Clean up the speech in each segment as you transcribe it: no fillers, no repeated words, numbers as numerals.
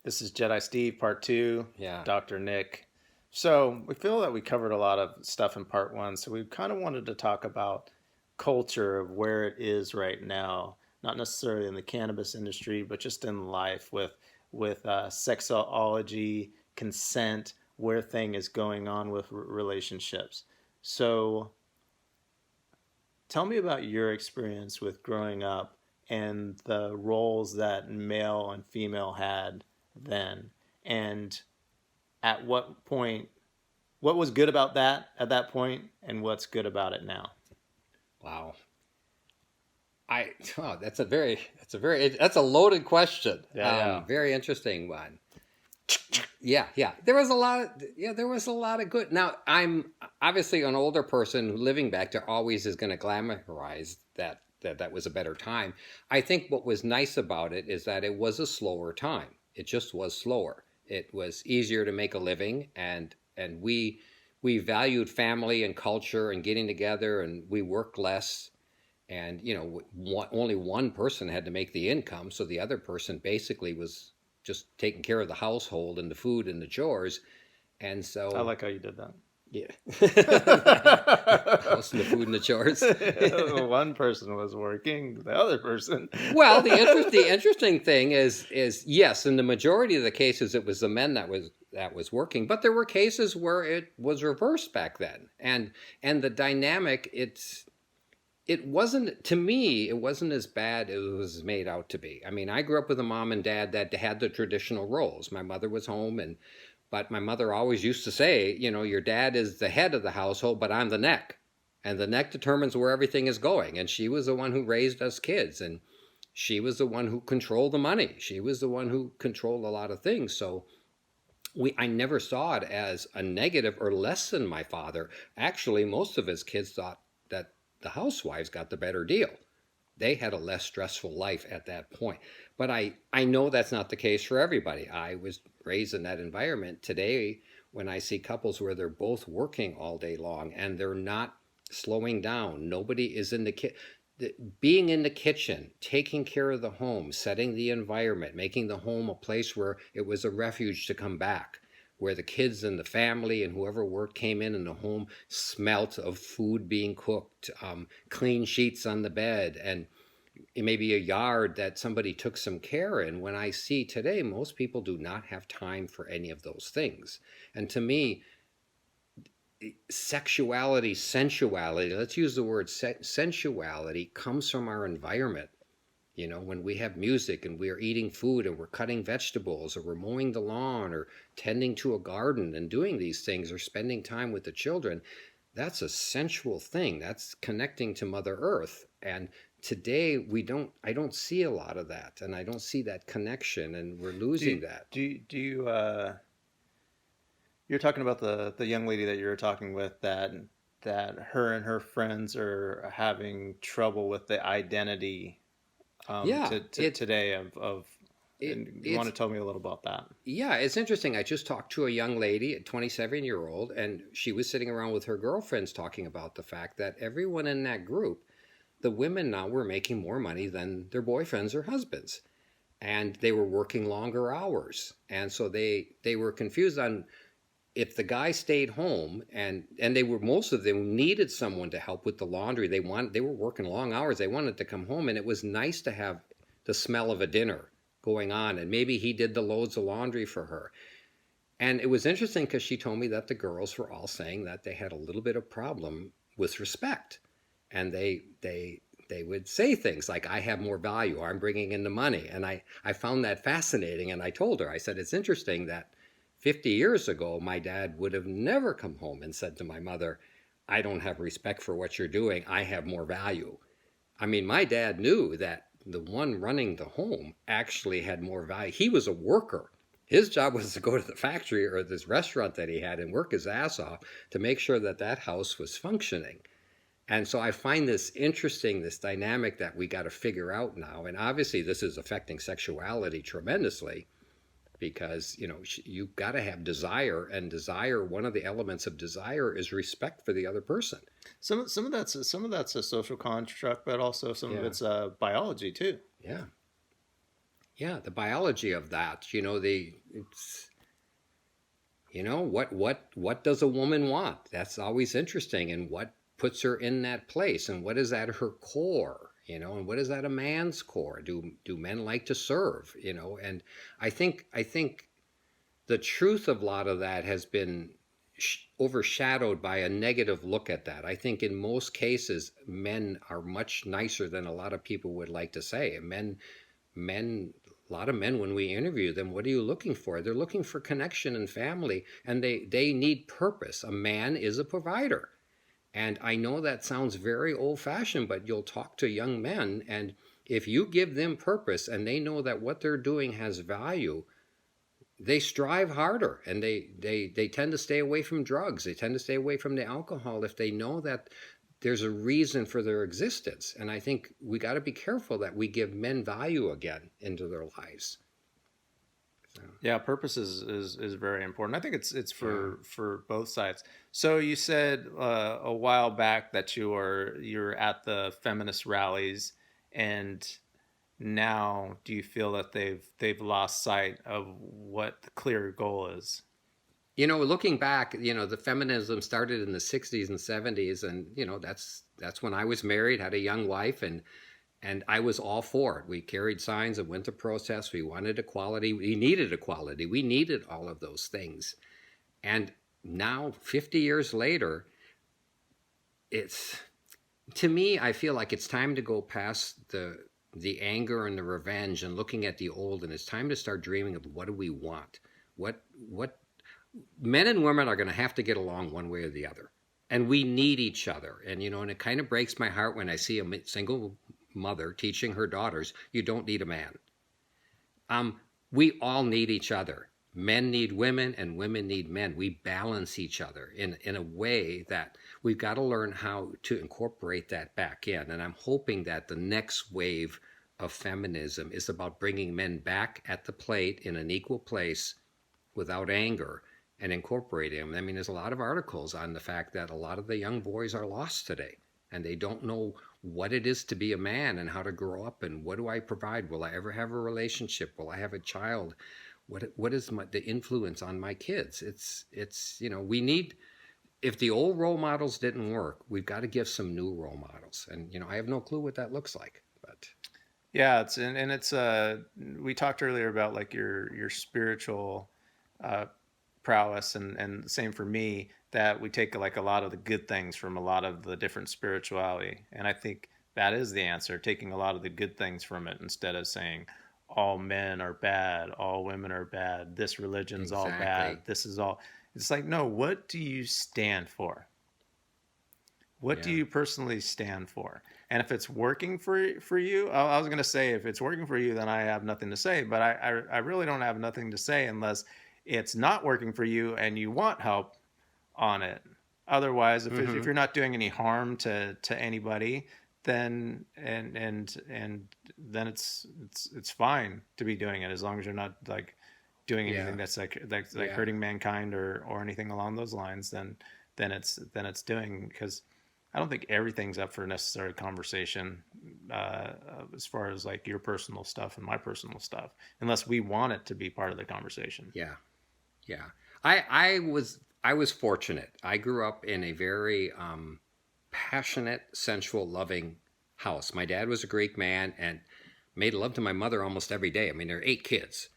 This is Jedi Steve, part two, Yeah. Dr. Nick. So we feel that we covered a lot of stuff in part one. So we kind of wanted to talk about culture of where it is right now, not necessarily in the cannabis industry, but just in life with sexology, consent, where thing is going on with relationships. So tell me about your experience with growing up and the roles that male and female had then, and at what point, what was good about that at that point, and what's good about it now. Wow. That's a loaded question. Yeah. Very interesting one. Yeah. There was a lot of good. Now, I'm obviously an older person living back there always is going to glamorize that was a better time. I think what was nice about it is that it was a slower time. It just was slower. It was easier to make a living, and we valued family and culture and getting together, and we worked less. And only one person had to make the income, so the other person basically was just taking care of the household and the food and the chores. And I so, like how you did that. yeah, house and the food and the chores. One person was working, the other person. Well, the interesting thing is yes, in the majority of the cases, it was the men that was working, but there were cases where it was reversed back then, and the dynamic it wasn't, to me, it wasn't as bad as it was made out to be. I mean, I grew up with a mom and dad that had the traditional roles. My mother was home, but my mother always used to say, your dad is the head of the household, but I'm the neck. And the neck determines where everything is going. And she was the one who raised us kids. And she was the one who controlled the money. She was the one who controlled a lot of things. So I never saw it as a negative or less than my father. Actually, most of his kids thought that the housewives got the better deal. They had a less stressful life at that point. But I know that's not the case for everybody. I was raised in that environment. Today, when I see couples where they're both working all day long and they're not slowing down, nobody is in the kitchen. Being in the kitchen, taking care of the home, setting the environment, making the home a place where it was a refuge to come back, where the kids and the family and whoever worked came in and the home smelt of food being cooked, clean sheets on the bed, and maybe a yard that somebody took some care in. When I see today, most people do not have time for any of those things. And to me, sexuality, sensuality, let's use the word sensuality, comes from our environment. When we have music and we're eating food and we're cutting vegetables or we're mowing the lawn or tending to a garden and doing these things or spending time with the children, that's a sensual thing. That's connecting to Mother Earth. And today I don't see a lot of that, and I don't see that connection, and we're losing that. Do you you're talking about the young lady that you were talking with, that her and her friends are having trouble with the identity Yeah, today of and you want to tell me a little about that? yeah, it's interesting. I just talked to a young lady, a 27-year-old, and she was sitting around with her girlfriends talking about the fact that everyone in that group, the women now were making more money than their boyfriends or husbands. And they were working longer hours. And so they were confused on if the guy stayed home, and most of them needed someone to help with the laundry. They were working long hours. They wanted to come home, and it was nice to have the smell of a dinner going on, and maybe he did the loads of laundry for her. And it was interesting because she told me that the girls were all saying that they had a little bit of problem with respect, and they would say things like, I have more value, or I'm bringing in the money. And I found that fascinating, and I told her, I said, it's interesting that 50 years ago, my dad would have never come home and said to my mother, I don't have respect for what you're doing, I have more value. I mean, my dad knew that the one running the home actually had more value. He was a worker. His job was to go to the factory or this restaurant that he had and work his ass off to make sure that that house was functioning. And so I find this interesting, this dynamic that we got to figure out now. And obviously this is affecting sexuality tremendously, because you've got to have desire, and desire, one of the elements of desire is respect for the other person. Some of that's a social construct, but also some of it's biology too. Yeah. Yeah, the biology of that, it's, what does a woman want? That's always interesting. And what puts her in that place? And what is at her core? And what is at a man's core? Do men like to serve? And I think the truth of a lot of that has been overshadowed by a negative look at that. I think in most cases, men are much nicer than a lot of people would like to say. Men, a lot of men, when we interview them, what are you looking for? They're looking for connection and family, and they need purpose. A man is a provider. And I know that sounds very old fashioned, but you'll talk to young men, and if you give them purpose and they know that what they're doing has value, they strive harder, and they tend to stay away from drugs. They tend to stay away from the alcohol if they know that there's a reason for their existence. And I think we got to be careful that we give men value again into their lives. So, Yeah, purpose is very important. I think it's yeah. for both sides. So you said a while back that you're at the feminist rallies, and now do you feel that they've lost sight of what the clear goal is? Looking back, the feminism started in the 60s and 70s, and that's when I was married, had a young wife, and I was all for it. We carried signs and went to protests. We wanted equality. We needed equality. We needed all of those things. And now, 50 years later, it's to me, I feel like it's time to go past the anger and the revenge and looking at the old, and it's time to start dreaming of what do we want? What men and women are going to have to get along one way or the other, and we need each other. And it kind of breaks my heart when I see a single mother teaching her daughters, you don't need a man. We all need each other. Men need women and women need men. We balance each other in a way that we've got to learn how to incorporate that back in. And I'm hoping that the next wave of feminism is about bringing men back at the plate in an equal place without anger and incorporating them. I mean, there's a lot of articles on the fact that a lot of the young boys are lost today, and they don't know what it is to be a man and how to grow up, and what do I provide? Will I ever have a relationship? Will I have a child? What is the influence on my kids? It's we need, if the old role models didn't work, we've got to give some new role models, and I have no clue what that looks like, but Yeah, and it's we talked earlier about like your spiritual uh, prowess, and same for me, that we take like a lot of the good things from a lot of the different spirituality, and I think that is the answer, taking a lot of the good things from it instead of saying all men are bad, all women are bad, this religion's all bad, exactly, this is all. It's like, no, what do you stand for? What do yeah, you personally stand for? And if it's working for you, I was going to say if it's working for you, then I have nothing to say. But I really don't have nothing to say unless it's not working for you and you want help on it. Otherwise, if mm-hmm. you're not doing any harm to anybody, then and then it's fine to be doing it, as long as you're not like doing Yeah, anything that's like yeah, hurting mankind or anything along those lines. Then it's doing, because I don't think everything's up for necessary conversation, as far as like your personal stuff and my personal stuff, unless we want it to be part of the conversation. yeah, yeah. I was fortunate. I grew up in a very passionate, sensual, loving house. My dad was a Greek man and made love to my mother almost every day. I mean, there are 8 kids,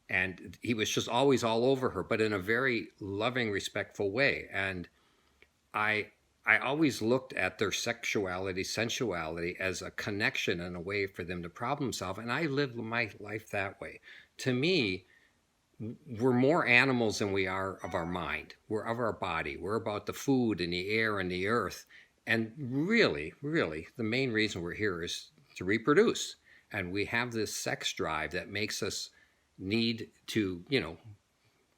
and he was just always all over her, but in a very loving, respectful way. And I I always looked at their sexuality, sensuality as a connection and a way for them to problem solve, and I lived my life that way. To me, we're more animals than we are of our mind. We're of our body. We're about the food and the air and the earth. And really, really, the main reason we're here is to reproduce. And we have this sex drive that makes us need to,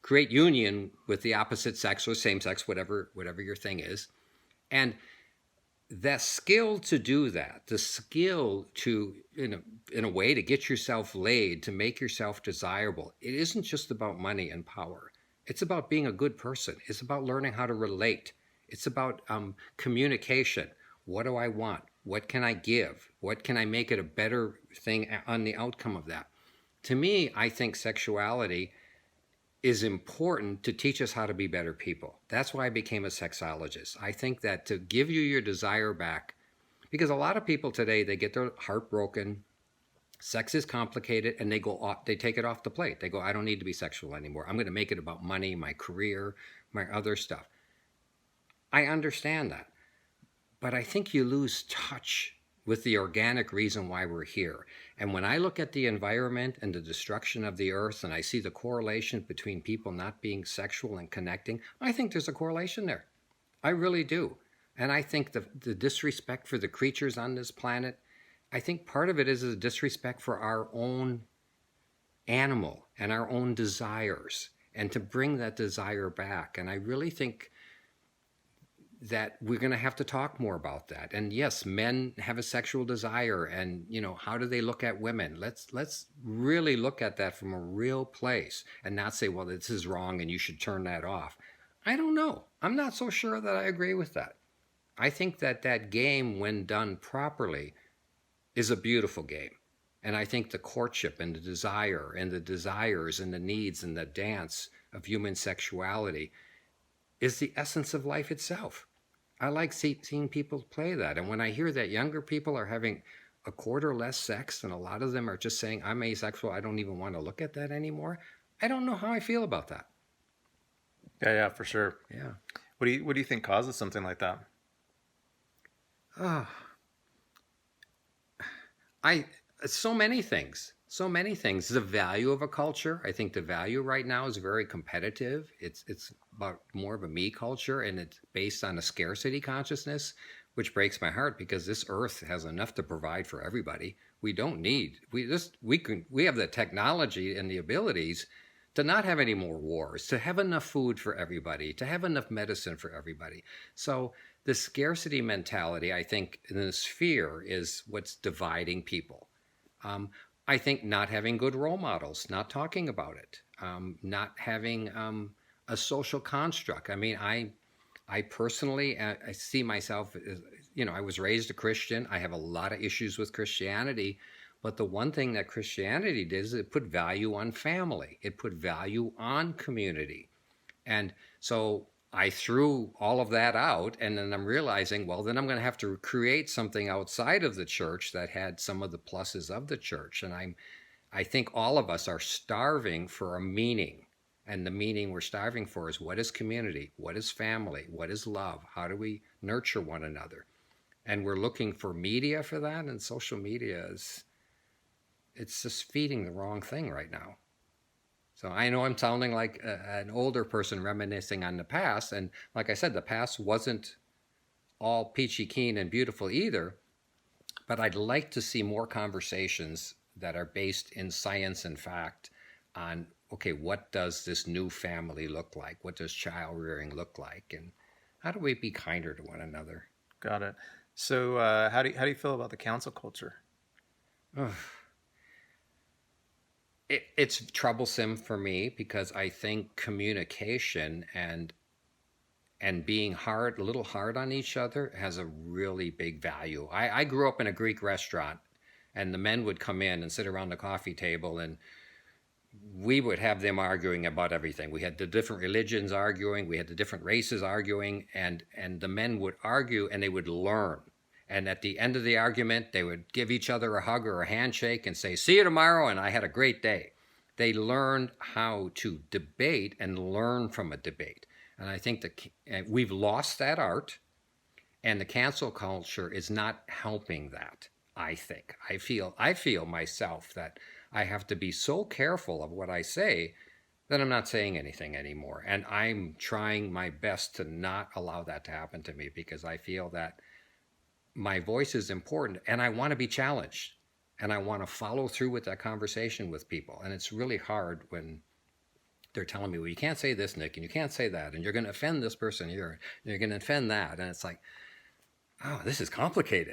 create union with the opposite sex or same sex, whatever your thing is. And the skill to do that, the skill to, in a way, to get yourself laid, to make yourself desirable, it isn't just about money and power. It's about being a good person. It's about learning how to relate. It's about communication. What do I want? What can I give? What can I make it a better thing on the outcome of that? to me, I think sexuality is important to teach us how to be better people. That's why I became a sexologist. I think that to give you your desire back, because a lot of people today, they get their heart broken, sex is complicated, and they go off, they take it off the plate. They go, I don't need to be sexual anymore. I'm going to make it about money, my career, my other stuff. I understand that. But I think you lose touch with the organic reason why we're here. And when I look at the environment and the destruction of the earth, and I see the correlation between people not being sexual and connecting, I think there's a correlation there. I really do. And I think the disrespect for the creatures on this planet, I think part of it is a disrespect for our own animal and our own desires, and to bring that desire back. And I really think that we're going to have to talk more about that. And yes, men have a sexual desire, and how do they look at women? Let's really look at that from a real place, and not say, well, this is wrong and you should turn that off. I don't know. I'm not so sure that I agree with that. I think that game, when done properly, is a beautiful game. And I think the courtship and the desire and the desires and the needs and the dance of human sexuality is the essence of life itself. I like seeing people play that. And when I hear that younger people are having a quarter less sex, and a lot of them are just saying, I'm asexual, I don't even want to look at that anymore, I don't know how I feel about that. Yeah, for sure. Yeah. What do you think causes something like that? So many things. The value of a culture. I think the value right now is very competitive. It's about more of a me culture, and it's based on a scarcity consciousness, which breaks my heart, because this earth has enough to provide for everybody. We don't need, we have the technology and the abilities to not have any more wars, to have enough food for everybody, to have enough medicine for everybody. So the scarcity mentality, I think, in this fear is what's dividing people. I think not having good role models, not talking about it, not having a social construct. I mean, I personally, I see myself as, I was raised a Christian. I have a lot of issues with Christianity. But the one thing that Christianity did is it put value on family. It put value on community. And so I threw all of that out, and then I'm realizing, well, then I'm going to have to create something outside of the church that had some of the pluses of the church. And I think all of us are starving for a meaning. And the meaning we're starving for is, what is community? What is family? What is love? How do we nurture one another? And we're looking for media for that, and social media it's just feeding the wrong thing right now. So I know I'm sounding like an older person reminiscing on the past. And like I said, the past wasn't all peachy keen and beautiful either. But I'd like to see more conversations that are based in science and fact on, okay, what does this new family look like? What does child rearing look like? And how do we be kinder to one another? Got it. So how do you feel about the council culture? It's troublesome for me, because I think communication and being a little hard on each other has a really big value. I grew up in a Greek restaurant, and the men would come in and sit around the coffee table, and we would have them arguing about everything. We had the different religions arguing, we had the different races arguing, and the men would argue, and they would learn. And at the end of the argument, they would give each other a hug or a handshake and say, see you tomorrow, and I had a great day. They learned how to debate and learn from a debate. And I think we've lost that art, and the cancel culture is not helping that, I think. I feel myself that I have to be so careful of what I say that I'm not saying anything anymore. And I'm trying my best to not allow that to happen to me, because I feel that my voice is important, and I want to be challenged, and I want to follow through with that conversation with people. And it's really hard when they're telling me, well, you can't say this, Nick, and you can't say that, and you're going to offend this person here, and you're going to offend that. And it's like, oh, this is complicated.